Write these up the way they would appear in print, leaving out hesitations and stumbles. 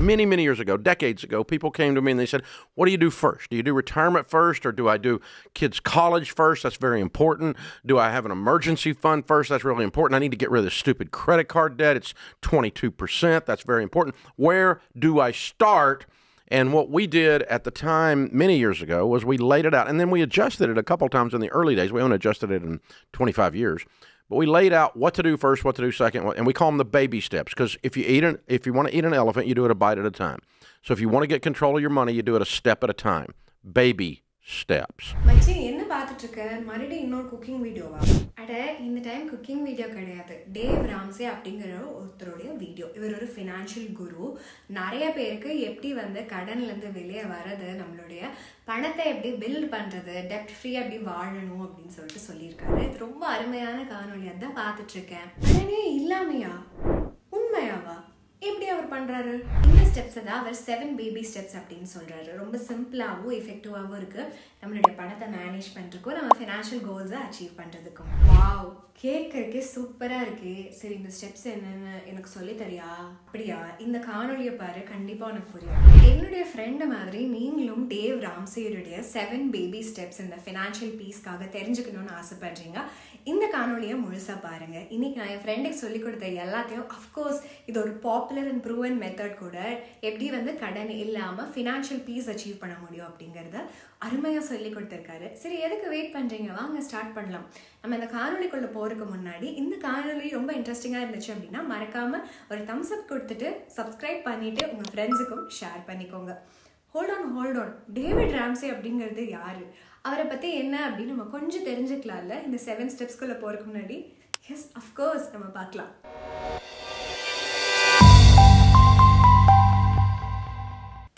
many years ago, decades ago, people came to me and they said, what do you do first? Do you do retirement first, or do I do kids' college first? That's very important. Do I have an emergency fund first? That's really important. I need to get rid of this stupid credit card debt. It's 22%. That's very important. Where do I start? And what we did at the time many years ago was we laid it out, and then we adjusted it a couple times in the early days. We haven't adjusted it in 25 years. But we laid out what to do first, what to do second, and we call them the baby steps. Because if you want to eat an elephant, you do it a bite at a time. So if you want to get control of your money, you do it a step at a time. Baby steps. மச்சி என்ன பார்த்துட்டு இருக்க? மறுபடியும் இன்னொரு cooking வீடியோவா? அட இந்த time cooking video கிடையாது. டேவ் ராம்சே அப்படிங்கிற ஒருத்தருடைய வீடியோ. இவர் ஒரு ஃபினான்ஷியல் குரு. நிறைய பேருக்கு எப்படி வந்து கடன்லேருந்து வெளியே வரது, நம்மளுடைய பணத்தை எப்படி பில்ட் பண்ணுறது, டெப்ட் ஃப்ரீயாக எப்படி வாழணும் அப்படின்னு சொல்லியிருக்காரு. இது ரொம்ப அருமையான காணொலியாக தான் பார்த்துட்டு இருக்கேன். உடனே இல்லாமையா? உண்மையாவா? எப்படி அவர் பண்றாரு? இந்த ஸ்டெப்ஸ் தான் அவர் 7 பேபி ஸ்டெப்ஸ் அப்படின்னு சொல்றாரு. ரொம்ப சிம்பிளாகவும் எஃபெக்டிவாகவும் இருக்கு நம்மளுடைய பணத்தை மேனேஜ் பண்றதுக்கும் நம்ம ஃபினான்ஷியல் கோல்ஸை அச்சீவ் பண்றதுக்கும். வாவ், கேட்கறதுக்கே சூப்பரா இருக்கு. சரி, இந்த ஸ்டெப்ஸ் என்னன்னு எனக்கு சொல்லி தரியா? அப்படியா? இந்த காணொலியை பாரு, கண்டிப்பா உனக்கு புரியும். என்னுடைய ஃப்ரெண்டு மாதிரி நீங்களும் டேவ் ராம்சேயுடைய 7 பேபி ஸ்டெப்ஸ் இந்த ஃபினான்ஷியல் பீஸ்க்காக தெரிஞ்சுக்கணும்னு ஆசைப்படுறீங்க. இந்த காணொலியை முழுசா பாருங்க. இன்னைக்கு நான் என் ஃப்ரெண்டுக்கு சொல்லி கொடுத்த எல்லாத்தையும், அஃப்கோர்ஸ் இது ஒரு பாப்புலர் அண்ட் ப்ரூவன் மெத்தட் கூட, எப்படி வந்து கடன் இல்லாமல் ஃபினான்ஷியல் பீஸ் அச்சீவ் பண்ண முடியும் அப்படிங்கிறத அருமையாக சொல்லி கொடுத்துருக்காரு. சரி, எதுக்கு வெயிட் பண்ணுறீங்க? வாங்க ஸ்டார்ட் பண்ணலாம். நம்ம இந்த காணொலிக்குள்ளே போகிறதுக்கு முன்னாடி இந்த காணொலி ரொம்ப இன்ட்ரெஸ்டிங்காக இருந்துச்சு அப்படின்னா மறக்காமல் ஒரு தம்ஸ் அப் கொடுத்துட்டு சப்ஸ்கிரைப் பண்ணிவிட்டு உங்கள் ஃப்ரெண்ட்ஸுக்கும் ஷேர் பண்ணிக்கோங்க. ஹோல்ட் ஆன் டேவிட் ராம்சே அப்படிங்கிறது யார், அவரை பற்றி என்ன அப்படின்னு நம்ம கொஞ்சம் தெரிஞ்சுக்கலாம்ல இந்த 7 ஸ்டெப்ஸ்குள்ளே போகிறதுக்கு முன்னாடி? எஸ், அஃப்கோர்ஸ் நம்ம பார்க்கலாம்.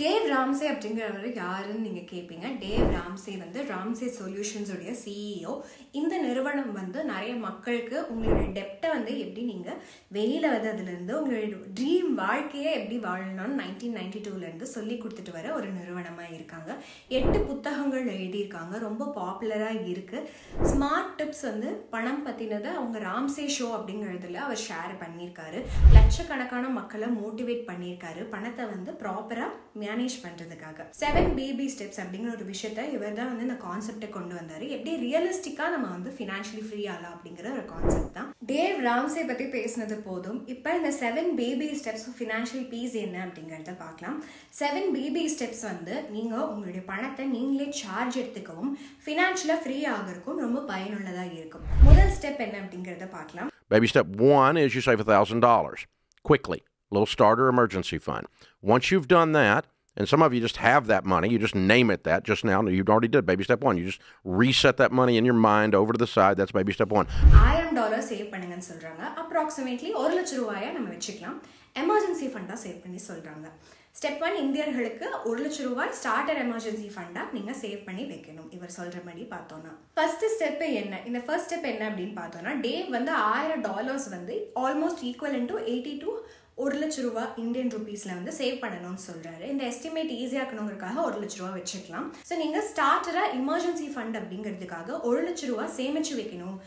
டேவ் ராம்சே அப்படிங்கிறவர் யாருன்னு நீங்கள் கேட்பீங்க. டேவ் ராம்சே வந்து ராம்சே சொல்யூஷன்ஸ் உடைய சிஇஓ. இந்த நிறுவனம் வந்து நிறைய மக்களுக்கு உங்களுடைய டெப்டை வந்து எப்படி நீங்கள் வெளியில் வந்து அதுலேருந்து உங்களுடைய ட்ரீம் வாழ்க்கையை எப்படி வாழணும்னு 1992லேருந்து சொல்லி கொடுத்துட்டு வர ஒரு நிறுவனமாக இருக்காங்க. 8 புத்தகங்கள் எழுதியிருக்காங்க, ரொம்ப பாப்புலராக இருக்குது. ஸ்மார்ட் டிப்ஸ் வந்து பணம் பற்றினதை அவங்க ராம்சே ஷோ அப்படிங்கிறதுல அவர் ஷேர் பண்ணியிருக்காரு. லட்சக்கணக்கான மக்களை மோட்டிவேட் பண்ணியிருக்காரு பணத்தை வந்து ப்ராப்பராக மேனேஜ் பண்றதுக்காக. 7 பேபி ஸ்டெப்ஸ் அப்படிங்கிற ஒரு விஷயத்தை இவர் தான் வந்து இந்த கான்செப்டை கொண்டு வந்தாரு. எப்படி ரியலிஸ்டிக்கா நம்ம வந்து ஃபினான்ஷியலி ஃப்ரீ ஆகலாம் அப்படிங்கிற ஒரு கான்செப்ட் தான். டேவ் ராம்சே பத்தி பேசினது போதும். இப்போ இந்த 7 பேபி ஸ்டெப்ஸ் ஃபினான்ஷியல் பீஸ் என்ன அப்படிங்கிறத பார்க்கலாம். 7 பேபி ஸ்டெப்ஸ் வந்து நீங்க உங்களுடைய பணத்தை நீங்களே சார்ஜ் எடுத்துக்கவும் ஃபினான்ஷியலா ஃப்ரீ ஆகிறதுக்கும் ரொம்ப பயனுள்ளதா இருக்கும். முதல் ஸ்டெப் என்ன அப்படிங்கிறத பார்க்கலாம். Baby step 1 is you save $1,000 quickly. Little starter emergency fund. Once you've done that, and some of you just have that money, you just name it that just now, you already did baby step 1. You just reset that money in your mind over to the side. That's baby step 1. $1000 save பண்ணுங்கன்னு சொல்றாங்க. Approximately $1,00,000 நம்ம வச்சுக்கலாம். Emergency ஃபண்டா save பண்ணி சொல்றாங்க. Step 1, இந்தியர்களுக்கு $1,00,000 starter emergency ஃபண்டா நீங்க save பண்ணி வைக்கணும். இவர் சொல்ற மாதிரி பார்த்தோம்னா ஃபர்ஸ்ட் ஸ்டெப் என்ன? இந்த ஃபர்ஸ்ட் ஸ்டெப் என்ன அப்படின்னு பார்த்தோம்னா, டேவ் வந்து $1000 வந்து almost equal to 80 to $1,00,000 Indian ருபீஸ்ல வந்து சேவ் பண்ணணும்னு சொல்றாரு. இந்த எஸ்டிமேட் ஈஸியா இருக்கணுங்கிறதுக்காக $1,00,000 வச்சுக்கலாம். ஸோ நீங்க ஸ்டார்டரா எமர்ஜென்சி ஃபண்ட் அப்படிங்கிறதுக்காக $1,00,000 சேமிச்சு வைக்கணும்.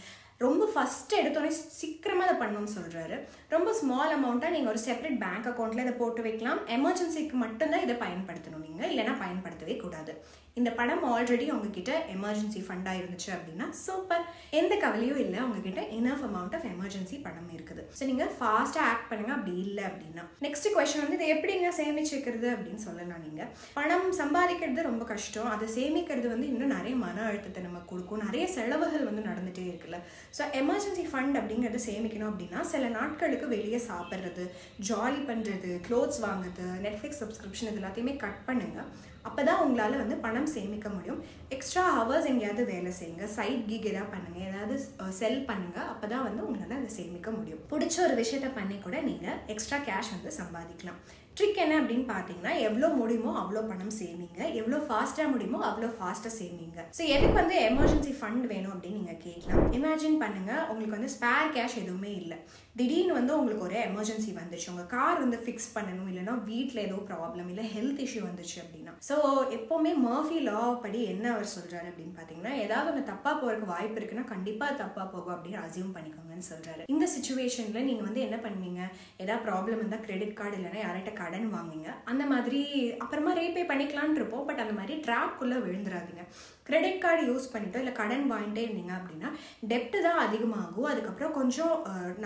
ரொம்ப ஃபஸ்ட்டு எடுத்தோடனே சீக்கிரமாக அதை பண்ணணும்னு சொல்கிறாரு. ரொம்ப ஸ்மால் அமௌண்ட்டாக நீங்கள் ஒரு செப்பரேட் பேங்க் அக்கௌண்ட்டில் இதை போட்டு வைக்கலாம். எமர்ஜென்சிக்கு மட்டும்தான் இதை பயன்படுத்தணும் நீங்கள், இல்லைனா பயன்படுத்தவே கூடாது. இந்த பணம் ஆல்ரெடி உங்ககிட்ட எமர்ஜென்சி ஃபண்டாக இருந்துச்சு அப்படின்னா சூப்பர், எந்த கவலையும் இல்லை, உங்ககிட்ட இனஃப் அமௌண்ட் ஆஃப் எமர்ஜென்சி பணம் இருக்குது. ஸோ நீங்கள் ஃபாஸ்ட்டாக ஆக்ட் பண்ணுங்கள். அப்படி இல்லை அப்படின்னா நெக்ஸ்ட் கொஸ்டின் வந்து இதை எப்படிங்க சேமிச்சு வைக்கிறது அப்படின்னு சொல்லலாம். நீங்கள் பணம் சம்பாதிக்கிறது ரொம்ப கஷ்டம், அதை சேமிக்கிறது வந்து இன்னும் நிறைய மன அழுத்தத்தை நமக்கு கொடுக்கும், நிறைய செலவுகள் வந்து நடந்துகிட்டே இருக்குல்ல. ஸோ எமர்ஜென்சி ஃபண்ட் அப்படிங்கிறத சேமிக்கணும் அப்படின்னா சில நாட்களுக்கு வெளியே சாப்பிட்றது, ஜாலி பண்ணுறது, க்ளோத்ஸ் வாங்குறது, நெட்ஃப்ளிக்ஸ் சப்ஸ்கிரிப்ஷன் இது எல்லாத்தையுமே கட் பண்ணுங்கள். அப்போ தான் உங்களால் வந்து பணம் சேமிக்க முடியும். எக்ஸ்ட்ரா ஹவர்ஸ் எங்கேயாவது வேலை செய்யுங்க, சைட் கிக் ஏதாவது பண்ணுங்கள், ஏதாவது செல் பண்ணுங்கள். அப்போ தான் வந்து உங்களால் அதை சேமிக்க முடியும். பிடிச்ச ஒரு விஷயத்த பண்ணி கூட நீங்கள் எக்ஸ்ட்ரா கேஷ் வந்து சம்பாதிக்கலாம். ட்ரிக் என்ன அப்படின்னு பார்த்தீங்கன்னா, எவ்வளோ முடியுமோ அவ்வளோ பணம் சேமிங்க, எவ்வளோ ஃபாஸ்ட்டாக முடியுமோ அவ்வளோ ஃபாஸ்ட்டாக சேமிங்க. ஸோ எதுக்கு வந்து எமர்ஜென்சி ஃபண்ட் வேணும் அப்படின்னு நீங்கள் கேட்கலாம். இமேஜின் பண்ணுங்கள், உங்களுக்கு வந்து ஸ்பேர் கேஷ் எதுவுமே இல்லை, திடீர்னு வந்து உங்களுக்கு ஒரு எமர்ஜென்சி வந்துச்சு, உங்கள் கார் வந்து ஃபிக்ஸ் பண்ணணும், இல்லைனா வீட்டில் ஏதோ ப்ராப்ளம் இல்லை ஹெல்த் இஷ்யூ வந்துச்சு அப்படின்னா. ஸோ எப்போவுமே மர்ஃபி லா படி என்ன அவர் சொல்கிறாரு அப்படின்னு பார்த்தீங்கன்னா, ஏதாவது ஒன்று தப்பாக போகிறதுக்கு வாய்ப்பு இருக்குன்னா கண்டிப்பாக தப்பாக போகும் அப்படின்னு அசியூம் பண்ணிக்கோங்கன்னு சொல்கிறாரு. இந்த சுச்சுவேஷனில் நீங்கள் வந்து என்ன பண்ணுவீங்க? ஏதாவது ப்ராப்ளம் இருந்தால் கிரெடிட் கார்டு இல்லைனா யார்கிட்ட கடன் வாங்குவீங்க. அந்த மாதிரி அப்புறமா ரீபே பண்ணிக்கலான் இருப்போம். பட் அந்த மாதிரி ட்ராப்குள்ளே விழுந்துடாதீங்க. கிரெடிட் கார்டு யூஸ் பண்ணிட்டோ இல்லை கடன் வாங்கிட்டே இருந்தீங்க அப்படின்னா டெப்ட் தான் அதிகமாகும். அதுக்கப்புறம் கொஞ்சம்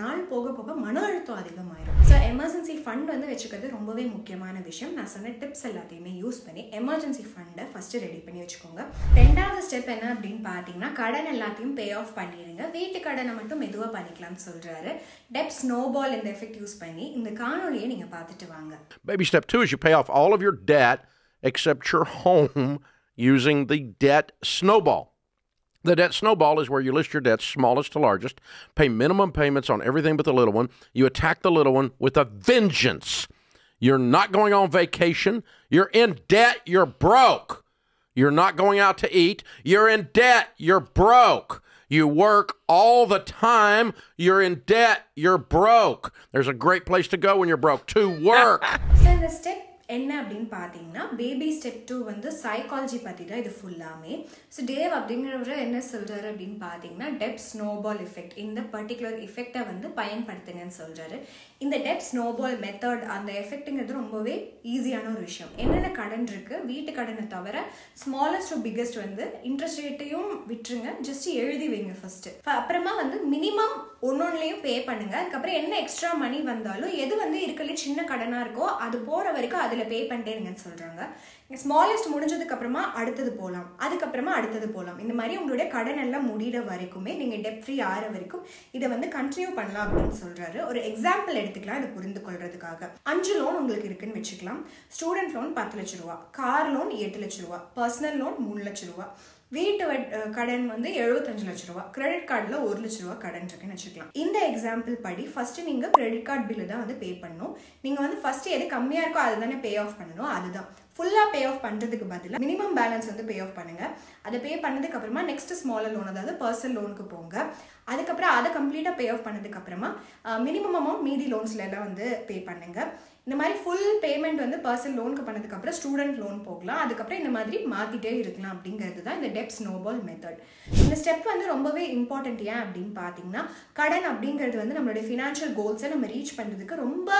நாள் போக போக மன அழுத்தம் அதிகமாயிடும். ஸோ எமர்ஜென்சி ஃபண்ட் வந்து வச்சுக்கிறது ரொம்பவே முக்கியமான விஷயம். நான் சொன்ன டிப்ஸ் எல்லாத்தையுமே யூஸ் பண்ணி எமர்ஜென்சி ஃபண்டை ஃபஸ்ட்டு ரெடி பண்ணி வச்சுக்கோங்க. ரெண்டாவது ஸ்டெப் என்ன அப்படின்னு பார்த்தீங்கன்னா கடன் எல்லாத்தையும் பே ஆஃப் பண்ணிடுங்க. வீட்டு கடனை மட்டும் மெதுவாக பண்ணிக்கலாம்னு சொல்கிறாரு. டெப் ஸ்னோபால் இந்த எஃபெக்ட் யூஸ் பண்ணி இந்த காணொலியை நீங்கள் பார்த்துட்டு வாங்க. Baby step 2 is you pay off all of your debt except your home using the debt snowball. The debt snowball is where you list your debts, smallest to largest, pay minimum payments on everything but the little one. You attack the little one with a vengeance. You're not going on vacation. You're in debt. You're broke. You're not going out to eat. You're in debt. You're broke. You work all the time. You're in debt. You're broke. There's a great place to go when you're broke, to work. So the step என்ன அப்படின்னு பார்த்தீங்கன்னா baby step 2 வந்து psychology பற்றி தான் இது ஃபுல்லாமே. So Dave அப்படிங்கிறவர் என்ன சொல்கிறாரு அப்படின்னு பார்த்தீங்கன்னா டெப் ஸ்னோபால் எஃபெக்ட், இந்த பர்டிகுலர் எஃபெக்டை வந்து பயன்படுத்துங்கன்னு சொல்கிறாரு. இந்த டெப் ஸ்னோபால் மெத்தட் அந்த எஃபெக்ட்டுங்கிறது ரொம்பவே ஈஸியான ஒரு விஷயம். என்னென்ன கடன் இருக்குது, வீட்டு கடனை தவிர ஸ்மாலஸ்ட் டு பிக்கஸ்ட் வந்து இன்ட்ரெஸ்ட் ரேட்டையும் விட்டுருங்க, ஜஸ்ட் எழுதி வைங்க ஃபர்ஸ்ட். அப்புறமா வந்து மினிமம் ஒன்னொன்னுலையும் பே பண்ணுங்க. அதுக்கப்புறம் என்ன எக்ஸ்ட்ரா மணி வந்தாலும் எது வந்து இருக்கலே சின்ன கடனாக இருக்கோ அது போகிற வரைக்கும் அதில் பே பண்ணிட்டே இருங்கன்னு சொல்கிறாங்க. ஸ்மாலஸ்ட் முடிஞ்சதுக்கு அப்புறமா அடுத்தது போகலாம், அதுக்கப்புறமா அடுத்தது போகலாம். இந்த மாதிரி உங்களுடைய கடன் எல்லாம் முடிகிற வரைக்குமே நீங்கள் டெப் ஃப்ரீ ஆகிற வரைக்கும் இதை வந்து கண்டினியூ பண்ணலாம் அப்படின்னு சொல்கிறாரு. ஒரு எக்ஸாம்பிள் எடுத்துக்கலாம் இதை புரிந்து கொள்றதுக்காக. 5 லோன் உங்களுக்கு இருக்குன்னு வச்சுக்கலாம். ஸ்டூடெண்ட் லோன் 10 லட்ச ரூபா, கார் லோன் 8 லட்ச ரூபா, பர்சனல் லோன் 3 லட்ச ரூபா, வீட்டு கடன் வந்து 75 லட்ச ரூபா, கிரெடிட் கார்டில் 1 லட்ச ரூபா கடன் இருக்குன்னு வச்சுக்கலாம். இந்த எக்ஸாம்பிள் படி ஃபர்ஸ்ட் நீங்கள் கிரெடிட் கார்டு பில்லு தான் வந்து பே பண்ணணும். நீங்கள் வந்து ஃபர்ஸ்ட் எது கம்மியாக இருக்கோ அது தானே பே ஆஃப் பண்ணணும். அதுதான் ஃபுல்லாக பே ஆஃப் பண்ணுறதுக்கு பதிலாக மினிமம் பேலன்ஸ் வந்து பே ஆஃப் பண்ணுங்கள். அதை பே பண்ணதுக்கு அப்புறமா நெக்ஸ்ட் ஸ்மாலர் லோன் அதாவது பர்சனல் லோனுக்கு போங்க. அதுக்கப்புறம் அதை கம்ப்ளீட்டாக பே ஆஃப் பண்ணதுக்கு அப்புறமா மினிமம் அமௌண்ட் மீதி லோன்ஸ்ல எல்லாம் வந்து பே பண்ணுங்க. இந்த மாதிரி ஃபுல் பேமெண்ட் வந்து பர்சனல் லோனுக்கு பண்ணதுக்கப்புறம் ஸ்டூடெண்ட் லோன் போகலாம். அதுக்கப்புறம் இந்த மாதிரி மாற்றிட்டே இருக்கலாம் அப்படிங்கிறது தான் இந்த டெப் ஸ்னோபால் மெத்தட். இந்த ஸ்டெப் வந்து ரொம்பவே இம்பார்ட்டன்ட். ஏன் அப்படின்னு பார்த்தீங்கன்னா கடன் அப்படிங்கிறது வந்து நம்மளுடைய ஃபினான்ஷியல் கோல்ஸை நம்ம ரீச் பண்ணுறதுக்கு ரொம்ப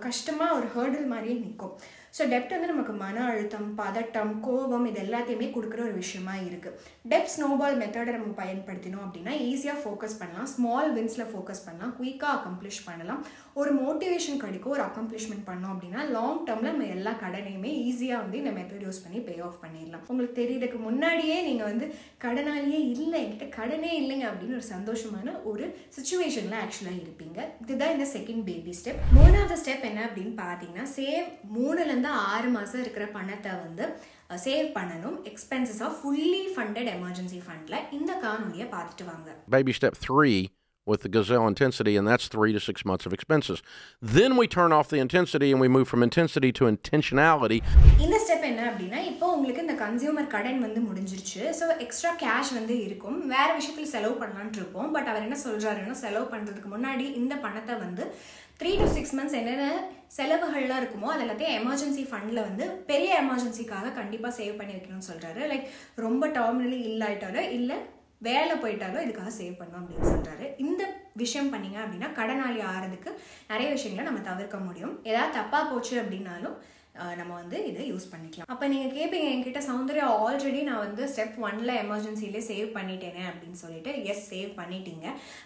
கஷ்டமாக ஒரு ஹேர்டில் மாதிரியே நிற்கும். ஸோ டெப்ட் வந்து நமக்கு மன அழுத்தம், பதட்டம், கோபம் இது எல்லாத்தையுமே கொடுக்குற ஒரு விஷயமா இருக்குது. டெப் ஸ்னோபால் மெத்தடை நம்ம பயன்படுத்தினோம் அப்படின்னா ஈஸியாக ஃபோக்கஸ் பண்ணலாம், ஸ்மால் வின்ஸில் ஃபோக்கஸ் பண்ணலாம், குயிக்காக அக்கம்ப்ளிஷ் பண்ணலாம், ஒரு மோட்டிவேஷன் கிடைக்கும். ஒரு அக்கம்ப்ளிஷ்மெண்ட் பண்ணோம் அப்படின்னா லாங் டேர்மில் நம்ம எல்லா கடனையுமே ஈஸியாக வந்து இந்த மெத்தட் யூஸ் பண்ணி பே ஆஃப் பண்ணிடலாம். உங்களுக்கு தெரியறதுக்கு முன்னாடியே நீங்கள் வந்து கடனாலேயே இல்லை, என்கிட்ட கடனே இல்லைங்க அப்படின்னு ஒரு சந்தோஷமான ஒரு சுச்சுவேஷனில் ஆக்சுவலாக இருப்பீங்க. இதுதான் இந்த செகண்ட் பேபி ஸ்டெப். 3வது ஸ்டெப் என்ன அப்படின்னு பார்த்தீங்கன்னா சேவ் 3 to 6 மாதம் இருக்கிற பணத்தை வந்து சேவ் பண்ணணும். Expenses of fully funded emergency ஃபண்டில் இந்த காணொலியை பார்த்துட்டு வாங்க. Baby step 3 with the Gazelle intensity, and that's 3 to 6 months of expenses. Then we turn off the intensity and we move from intensity to intentionality. இந்த step என்ன அப்படின்னா இப்போ உங்களுக்கு இந்த கன்சியூமர் கடன் வந்து முடிஞ்சிருச்சு. ஸோ எக்ஸ்ட்ரா கேஷ் வந்து இருக்கும், வேற விஷயத்தில் செலவு பண்ணலான் இருப்போம். பட் அவர் என்ன சொல்றாருன்னா செலவு பண்ணுறதுக்கு முன்னாடி இந்த பணத்தை வந்து 3 to 6 months என்னென்ன செலவுகள்லாம் இருக்குமோ அது எல்லாத்தையும் எமர்ஜென்சி ஃபண்டில் வந்து பெரிய எமர்ஜென்சிக்காக கண்டிப்பாக சேவ் பண்ணி வைக்கணும்னு சொல்கிறாரு. லைக் ரொம்ப டெர்மினலி இல்லாயிட்டாரோ இல்லை வேலை போயிட்டாலோ இதுக்காக சேவ் பண்ணணும் அப்படின்னு சொல்கிறாரு. இந்த விஷயம் பண்ணிங்க அப்படின்னா கடனாளி ஆகிறதுக்கு நிறைய விஷயங்களை நம்ம தவிர்க்க முடியும். ஏதாவது தப்பாக போச்சு அப்படின்னாலும் நம்ம வந்து இதை யூஸ் பண்ணிக்கலாம். அப்போ நீங்கள் கேட்பீங்க என்கிட்ட சௌந்தர்யா ஆல்ரெடி நான் வந்து ஸ்டெப் 1ல் எமர்ஜென்சிலே சேவ் பண்ணிட்டேனே அப்படின்னு சொல்லிட்டு. எஸ், சேவ் பண்ணிட்டீங்க.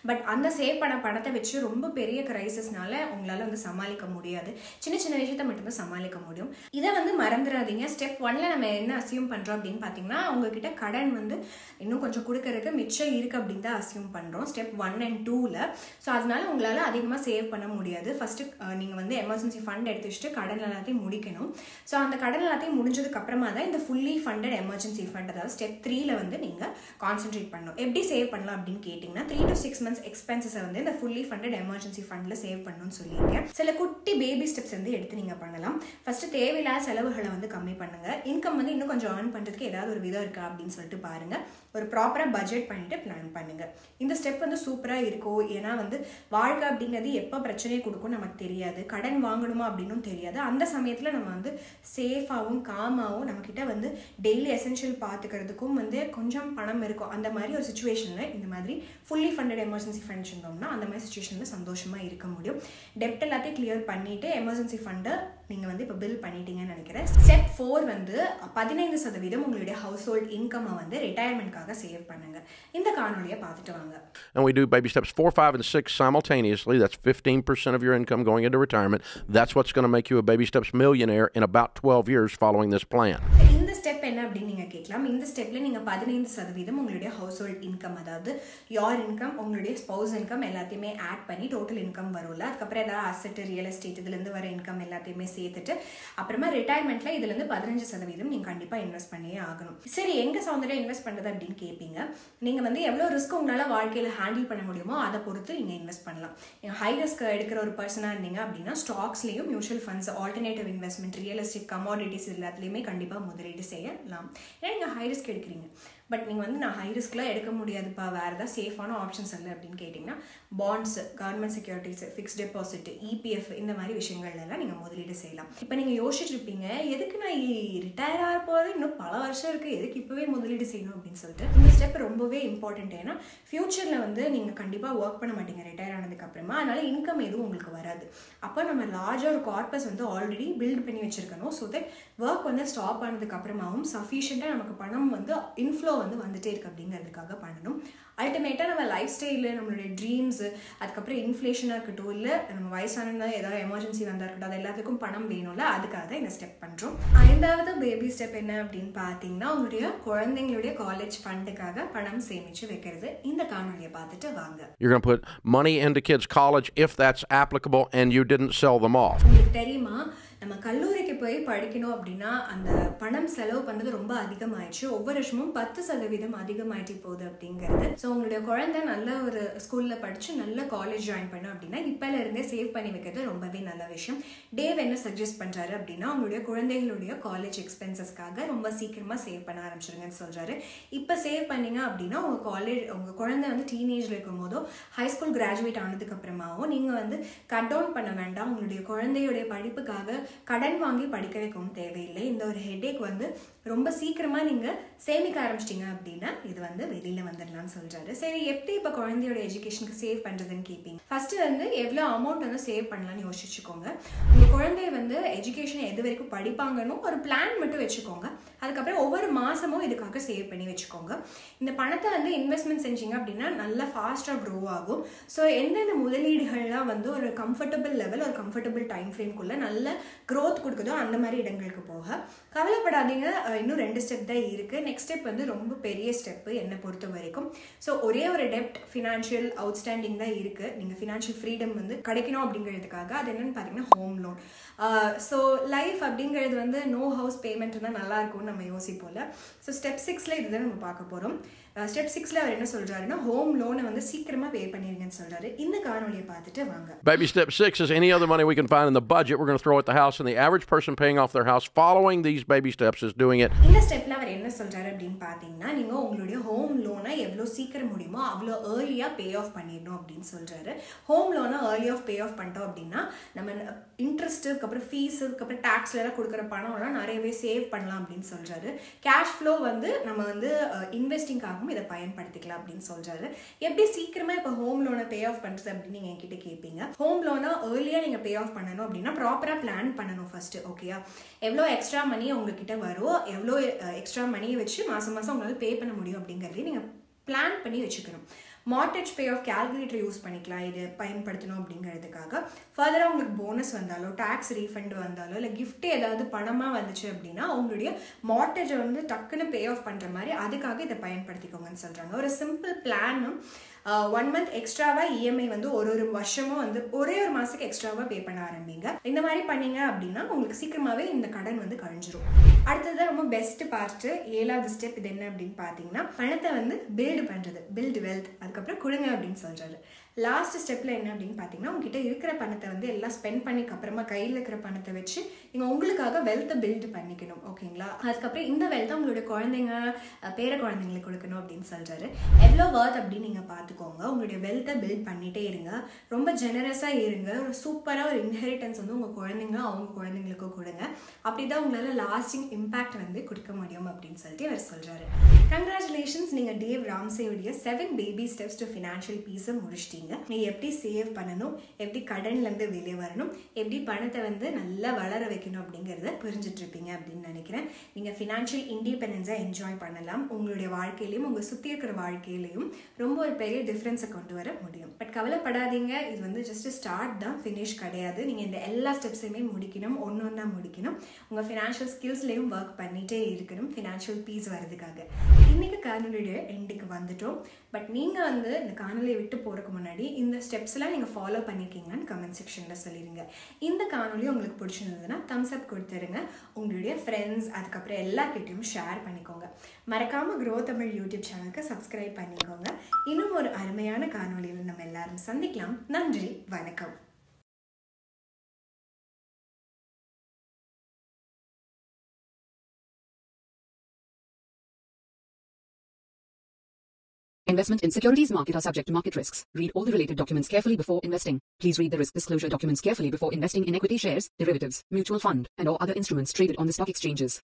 பட் அந்த சேவ் பண்ண பணத்தை வச்சு ரொம்ப பெரிய கிரைசிஸ்னால உங்களால் வந்து சமாளிக்க முடியாது. சின்ன சின்ன விஷயத்த மட்டும்தான் சமாளிக்க முடியும். இதை வந்து மறந்துடாதீங்க. ஸ்டெப் 1ல் நம்ம என்ன அசியூம் பண்ணுறோம் அப்படின்னு பார்த்தீங்கன்னா உங்ககிட்ட கடன் வந்து இன்னும் கொஞ்சம் கொடுக்கறதுக்கு மிச்சம் இருக்குது அப்படின்னு தான் அசியூம் பண்ணுறோம் ஸ்டெப் 1 and 2ல். ஸோ அதனால உங்களால் அதிகமாக சேவ் பண்ண முடியாது. ஃபஸ்ட்டு நீங்கள் வந்து எமர்ஜென்சி ஃபண்ட் எடுத்து வச்சுட்டு கடன் எல்லாத்தையும் முடிக்கணும். ஸோ அந்த கடன் எல்லாத்தையும் முடிஞ்சதுக்கு அப்புறமா தான் இந்த ஃபுல்லி ஃபண்டட் எமர்ஜென்சி ஃபண்ட் அதாவது ஸ்டெப் 3ல் வந்து நீங்கள் கான்சென்ட்ரேட் பண்ணணும். எப்படி சேவ் பண்ணலாம் அப்படின்னு கேட்டிங்கன்னா 3 to 6 months எக்ஸ்பென்சஸை வந்து இந்த ஃபுல்லி ஃபண்டட் எமர்ஜென்சி ஃபண்டில் சேவ் பண்ணணும்னு சொல்லியிருக்கேன். சில குட்டி பேபி ஸ்டெப்ஸ் வந்து எடுத்து நீங்கள் பண்ணலாம். ஃபஸ்ட்டு தேவையில்லாத செலவுகளை வந்து கம்மி பண்ணுங்கள். இன்கம் வந்து இன்னும் கொஞ்சம் ஏர்ன் பண்ணுறதுக்கு ஏதாவது ஒரு விதம் இருக்கா அப்படின்னு சொல்லிட்டு பாருங்கள். ஒரு ப்ராப்பராக பட்ஜெட் பண்ணிட்டு பிளான் பண்ணுங்கள். இந்த ஸ்டெப் வந்து சூப்பராக இருக்கும். ஏன்னா வந்து வாழ்க்கை அப்படிங்கிறது எப்போ பிரச்சனையை கொடுக்கும் நமக்கு தெரியாது, கடன் வாங்கணுமா அப்படின்னும் தெரியாது. அந்த சமயத்தில் நம்ம நம்ம வந்து சேஃபாகவும் காமாகவும் நம்மக்கிட்ட வந்து டெய்லி எசென்ஷியல் பார்த்துக்கிறதுக்கும் வந்து கொஞ்சம் பணம் இருக்கும். அந்த மாதிரி ஒரு சுச்சுவேஷனில் இந்த மாதிரி ஃபுல்லி ஃபண்டட் எமர்ஜென்சி ஃபண்ட் இருந்தோம்னா அந்த மாதிரி சுச்சுவேஷனில் சந்தோஷமாக இருக்க முடியும். டெப்ட் எல்லாத்தையும் கிளியர் பண்ணிவிட்டு எமர்ஜென்சி ஃபண்டை நீங்கள் வந்து இப்போ பில் பண்ணிட்டீங்கன்னு நினைக்கிறேன். ஸ்டெப் 4 வந்து 15% உங்களுடைய ஹவுஸ் ஹோல்ட் இன்கம்மை வந்து ரிட்டையர்மெண்ட்காக சேவ் பண்ணுங்க. இந்த காணொலியை பார்த்துட்டு வாங்க. And we do baby steps 4, 5, and 6 simultaneously. That's 15% of your income going into retirement. That's what's going to make you a baby steps millionaire in about 12 years following this plan. இந்த step என்ன அப்படின்னு நீங்கள் கேட்கலாம். இந்த ஸ்டெப்பில் நீங்கள் 15% உங்களுடைய house hold income, அதாவது யார் இன்கம், உங்களுடைய ஸ்பௌஸ் இன்கம் எல்லாத்தையுமே ஆட் பண்ணி டோட்டல் இன்கம் வரும்ல, அதுக்கப்புறம் ஏதாவது அசெட், ரியல் எஸ்டேட் இதுலேருந்து வர இன்கம் எல்லாத்தையுமே சேர்த்துட்டு அப்புறமா ரிட்டையர்மெண்ட்டில் இதுலேருந்து 15% நீங்கள் கண்டிப்பாக இன்வெஸ்ட் பண்ணியே ஆகணும். சரி, எங்கே சௌந்தர்யா இன்வெஸ்ட் பண்ணுறது அப்படின்னு கேட்பீங்க. நீங்கள் வந்து எவ்வளோ ரிஸ்க் உங்களால் வாழ்க்கையில் ஹேண்டில் பண்ண முடியுமோ அதை பொறுத்து நீங்கள் இன்வெஸ்ட் பண்ணலாம். ஹை ரிஸ்க் எடுக்கிற ஒரு பர்சனாக இருந்தீங்க அப்படின்னா ஸ்டாக்ஸ்லேயும் mutual funds, alternative investment, real estate, commodities எல்லாத்துலேயுமே கண்டிப்பாக முதலீடு செய்யலாம். ஏன்னா நீங்கள் ஹை ரிஸ்க் எடுக்கிறீங்க. பட் நீங்கள் வந்து நான் ஹை ரிஸ்க்லாம் எடுக்க முடியாதுப்பா, வேறு ஏதாவது சேஃபான ஆப்ஷன்ஸ் இல்லை அப்படின்னு கேட்டிங்கன்னா bonds, government securities, fixed deposit, EPF இந்த மாதிரி விஷயங்கள்லாம் நீங்கள் முதலீடு செய்யலாம். இப்போ நீங்கள் யோசிச்சுட்டு இருப்பீங்க, எதுக்கு நான் ரிட்டையர் ஆக போகிறது இன்னும் பல வருஷம் இருக்குது, எதுக்கு இப்போவே முதலீடு செய்யணும் அப்படின்னு சொல்லிட்டு. இந்த ஸ்டெப் ரொம்பவே இம்பார்ட்டன்ட். ஏன்னா ஃப்யூச்சரில் வந்து நீங்கள் கண்டிப்பாக ஒர்க் பண்ண மாட்டீங்க ரிட்டையர் ஆனதுக்கப்புறமா, அதனால இன்கம் எதுவும் உங்களுக்கு வராது. அப்போ நம்ம லார்ஜாக ஒரு கார்பஸ் வந்து ஆல்ரெடி பில்ட் பண்ணி வச்சுருக்கணும். ஸோ தட் ஒர்க் வந்து ஸ்டாப் ஆனதுக்கப்புறமாவும் சஃபிஷியண்ட்டாக நமக்கு பணம் வந்து இன்ஃப்ளோ வந்து வந்துட்டே இருக்கு அப்படிங்கிறதுக்காக பண்ணணும். அல்டிமேட்டாக நம்ம லைஃப் ஸ்டைலு, நம்மளுடைய ட்ரீம்ஸு, அதுக்கப்புறம் இன்ஃப்ளேஷனாக இருக்கட்டும், இல்லை நம்ம வயசானதாக ஏதாவது எமர்ஜென்சி வந்தால் இருக்கட்டும், அது எல்லாத்துக்கும் பணம் வேணும்ல, அதுக்காக தான் இந்த ஸ்டெப் பண்ணுறோம். 5வது பேபி ஸ்டெப் என்ன அப்படின்னு பார்த்தீங்கன்னா உங்களுடைய குழந்தைங்களுடைய காலேஜ் ஃபண்டுக்காக பணம் சேமித்து வைக்கிறது. இந்த காணொலியை பார்த்துட்டு வாங்க. You're going to put money into kids' college if that's applicable and you didn't sell them off. உங்களுக்கு தெரியுமா, நம்ம கல்லூரிக்கு போய் படிக்கணும் அப்படின்னா அந்த பணம் செலவு பண்ணுறது ரொம்ப அதிகமாயிடுச்சு. ஒவ்வொரு வருஷமும் 10% அதிகமாயிட்டு போகுது அப்படிங்கிறது. ஸோ உங்களுடைய குழந்தை நல்ல ஒரு ஸ்கூலில் படித்து நல்ல காலேஜ் ஜாயின் பண்ணும் அப்படின்னா இப்போல இருந்தே சேவ் பண்ணி வைக்கிறது ரொம்பவே நல்ல விஷயம். டேவ் என்ன சஜஸ்ட் பண்ணுறாரு அப்படின்னா உங்களுடைய குழந்தைகளுடைய காலேஜ் எக்ஸ்பென்சஸ்க்காக ரொம்ப சீக்கிரமாக சேவ் பண்ண ஆரம்பிச்சிருங்கன்னு சொல்கிறாரு. இப்போ சேவ் பண்ணீங்க அப்படின்னா உங்கள் குழந்தை வந்து டீனேஜில் இருக்கும் போதோ ஹை ஸ்கூல் கிராஜுவேட் ஆனதுக்கப்புறமாவும் நீங்கள் வந்து கட் டவுன் பண்ண வேண்டாம். உங்களுடைய குழந்தையுடைய படிப்புக்காக கடன் வாங்கி படிக்க வைக்கவும் தேவையில்லை. இந்த ஒரு ஹெட்டேக் வந்து ரொம்ப சீக்கிரமா நீங்க சேமிக்க ஆரம்பிச்சிட்டீங்க அப்படின்னா இது வந்து வெளியில வந்துடலாம்னு சொல்றாரு. சரி, எப்படி இப்ப குழந்தையோட எஜுகேஷனுக்கு சேவ் பண்றதுன்னு கேட்பீங்க. ஃபர்ஸ்ட் வந்து எவ்வளவு அமௌண்ட் வந்து சேவ் பண்ணலாம்னு யோசிச்சுக்கோங்க. உங்க குழந்தைய வந்து எஜுகேஷன் எது வரைக்கும் படிப்பாங்கன்னு ஒரு பிளான் மட்டும் வச்சுக்கோங்க. அதுக்கப்புறம் ஒவ்வொரு மாசமும் இதுக்காக சேவ் பண்ணி வச்சுக்கோங்க. இந்த பணத்தை வந்து இன்வெஸ்ட்மெண்ட் செஞ்சீங்க அப்படின்னா நல்லா ஃபாஸ்டா க்ரோ ஆகும். ஸோ எந்தெந்த முதலீடுகள்லாம் வந்து ஒரு கம்ஃபர்டபுள் லெவல், ஒரு கம்ஃபர்டபுள் டைம் ஃப்ரேம்குள்ள நல்ல க்ரோத் கொடுக்குதோ அந்த மாதிரி இடங்களுக்கு போக கவலைப்படாதீங்க. இன்னும் 2 ஸ்டெப் தான் இருக்குது. நெக்ஸ்ட் ஸ்டெப் வந்து ரொம்ப பெரிய ஸ்டெப்பு என்னை பொறுத்த வரைக்கும். ஸோ ஒரே ஒரு டெப்ட், ஃபினான்ஷியல் அவுட்ஸ்டாண்டிங் தான் இருக்குது. நீங்கள் ஃபினான்ஷியல் ஃப்ரீடம் வந்து கிடைக்கணும் அப்படிங்கிறதுக்காக அது என்னென்னு பார்த்தீங்கன்னா ஹோம் லோன். ஸோ லைஃப் அப்படிங்கிறது வந்து நோ ஹவுஸ் பேமெண்ட் தான் நல்லா இருக்கும்னு நம்ம யோசிப்போம்ல. ஸோ ஸ்டெப் 6ல் இதுதான் நம்ம பார்க்க போகிறோம். ஸ்டெப் 6ல் அவர் என்ன சொல்கிறாருன்னா ஹோம் லோனை வந்து சீக்கிரமாக பே பண்ணிடுங்கன்னு சொல்கிறாரு. இந்த காணொலியை பார்த்துட்டு வாங்க. Baby step 6 is any other money we can find in the budget we're going to throw at the house, and the average person paying off their house following these baby steps is doing it. இந்த ஸ்டெப்ல அவர் என்ன சொல்றாரு அப்படின்னு பார்த்தீங்கன்னா நீங்கள் உங்களுடைய home லோனை எவ்வளோ சீக்கிரம் முடியுமோ அவ்வளோ ஏர்லியாக பே ஆஃப் பண்ணிடணும் அப்படின்னு சொல்கிறாரு. ஹோம் லோனை ஏர்லி ஆஃப் பே ஆஃப் பண்ணிட்டோம் அப்படின்னா நம்ம இன்ட்ரெஸ்ட்டு, அதுக்கப்புறம் ஃபீஸு, அதுக்கப்புறம் டேக்ஸ்லாம் கொடுக்குற பணம்லாம் நிறையவே சேவ் பண்ணலாம் அப்படின்னு சொல்கிறாரு. கேஷ் ஃப்ளோ வந்து நம்ம வந்து இன்வெஸ்டிங்காகவும் இதை பயன்படுத்திக்கலாம் அப்படின்னு சொல்கிறாரு. எப்படி சீக்கிரமாக இப்போ ஹோம் லோனை பே ஆஃப் பண்ணுறது அப்படின்னு நீங்கள் என்கிட்ட கேட்பீங்க. ஹோம் லோனை ஏர்லியாக நீங்கள் பே ஆஃப் பண்ணணும் அப்படின்னா ப்ராப்பராக பிளான் பண்ணணும் ஃபர்ஸ்ட். ஓகேயா, எவ்வளோ எக்ஸ்ட்ரா மணி உங்ககிட்ட வரும், எவ்வளோ எக்ஸ்ட்ரா மணியை வச்சு மாதம் மாதம் உங்களால் பே பண்ண முடியும் அப்படிங்கிறதையும் நீங்கள் பிளான் பண்ணி வச்சுக்கணும். Mortgage pay off calculator use பண்ணிக்கலாம் இது பயன்படுத்தணும் அப்படிங்கிறதுக்காக. ஃபர்தராக உங்களுக்கு போனஸ் வந்தாலோ, டேக்ஸ் ரீஃபண்ட் வந்தாலோ, இல்லை கிஃப்ட் ஏதாவது பணமாக வந்துச்சு அப்படின்னா உங்களுடைய மார்டேஜை வந்து டக்குன்னு பே ஆஃப் பண்ணுற மாதிரி அதுக்காக இதை பயன்படுத்திக்கோங்கன்னு சொல்கிறாங்க. ஒரு சிம்பிள் பிளானும் 1 மந்த் எக்ஸ்ட்ராவாக இஎம்ஐ வந்து ஒரு வருஷமும் வந்து ஒரே ஒரு மாதத்துக்கு எக்ஸ்ட்ராவாக பே பண்ண ஆரம்பிங்க. இந்த மாதிரி பண்ணீங்க அப்படின்னா உங்களுக்கு சீக்கிரமாகவே இந்த கடன் வந்து கழிஞ்சிரும். அடுத்தது ரொம்ப பெஸ்ட் பார்ட்டு 7வது ஸ்டெப். இது என்ன அப்படின்னு பார்த்தீங்கன்னா பணத்தை வந்து பில்டு பண்ணுறது, பில்டு வெல்த், அதுக்கப்புறம் கொடுங்க அப்படின்னு சொல்கிறாரு. லாஸ்ட் ஸ்டெப்பில் என்ன அப்படின்னு பார்த்தீங்கன்னா உங்ககிட்ட இருக்கிற பணத்தை வந்து எல்லாம் ஸ்பெண்ட் பண்ணிக்கு அப்புறமா கையில் இருக்கிற பணத்தை வச்சு நீங்கள் உங்களுக்காக வெல்த்தை பில்ட் பண்ணிக்கணும். ஓகேங்களா? அதுக்கப்புறம் இந்த வெல்த்தை உங்களோட குழந்தைங்க பேர குழந்தைங்களுக்கு கொடுக்கணும் அப்படின்னு சொல்கிறாரு. எவ்வளோ வர்த் அப்படின்னு நீங்கள் பார்த்துக்கோங்க. உங்களுடைய வெல்த்தை பில்ட் பண்ணிகிட்டே இருங்க. ரொம்ப ஜெனரஸாக இருங்க. ஒரு சூப்பராக ஒரு இன்ஹெரிட்டன்ஸ் வந்து உங்கள் குழந்தைங்க அவங்க குழந்தைங்களுக்கும் கொடுங்க. அப்படி தான் உங்களால் லாஸ்டிங் இம்பேக்ட் வந்து கொடுக்க முடியும் அப்படின்னு சொல்லிட்டு அவர் சொல்கிறாரு. கங்க்ராச்சுலேஷன்ஸ், நீங்கள் டேவ் ராம்சேவுடைய 7 பேபி ஸ்டெப்ஸ் டு ஃபினான்ஷியல் பீஸை முடிச்சிட்டீங்க. நீங்கள் எப்படி சேவ் பண்ணணும், எப்படி கடன்லேருந்து வெளியே வரணும், எப்படி பணத்தை வந்து நல்லா வளர வைக்கணும் அப்படிங்கிறத புரிஞ்சிட்ருப்பீங்க அப்படின்னு நினைக்கிறேன். நீங்கள் ஃபினான்ஷியல் இண்டிபெண்டன்ஸாக என்ஜாய் பண்ணலாம். உங்களுடைய வாழ்க்கையிலையும் உங்கள் சுற்றி இருக்கிற வாழ்க்கையிலையும் ரொம்ப ஒரு பெரிய டிஃப்ரென்ஸை கொண்டு வர முடியும். பட் கவலைப்படாதீங்க, இது வந்து ஜஸ்ட் ஸ்டார்ட் தான், ஃபினிஷ் கிடையாது. நீங்கள் இந்த எல்லா ஸ்டெப்ஸையுமே முடிக்கணும், ஒன்றா முடிக்கணும். உங்கள் ஃபினான்ஷியல் ஸ்கில்ஸ்லேயும் ஒர்க் பண்ணிகிட்டே இருக்கணும் ஃபினான்ஷியல் பீஸ் வரதுக்காக. இன்னைக்கு காணொலியோட எண்டுக்கு வந்துட்டோம். பட் நீங்கள் வந்து இந்த காணொலியை விட்டு போகிறதுக்கு முன்னாடி இந்த ஸ்டெப்ஸ்லாம் நீங்கள் ஃபாலோ பண்ணியிருக்கீங்கன்னு கமெண்ட் செக்ஷனில் சொல்லிடுங்க. இந்த காணொலி உங்களுக்கு பிடிச்சிருந்ததுன்னா தம்ஸ் அப் கொடுத்துருங்க. உங்களுடைய ஃப்ரெண்ட்ஸ் அதுக்கப்புறம் எல்லார்கிட்டையும் ஷேர் பண்ணிக்கோங்க. மறக்காமல் க்ரோ தமிழ் யூடியூப் சேனலுக்கு சப்ஸ்கிரைப் பண்ணிக்கோங்க. இன்னும் ஒரு அருமையான காணொலியில் நம்ம எல்லாரும் சந்திக்கலாம். நன்றி, வணக்கம். Investment in securities market are subject to market risks. Read all the related documents carefully before investing. Please read the risk disclosure documents carefully before investing in equity shares, derivatives, mutual fund, and or other instruments traded on the stock exchanges.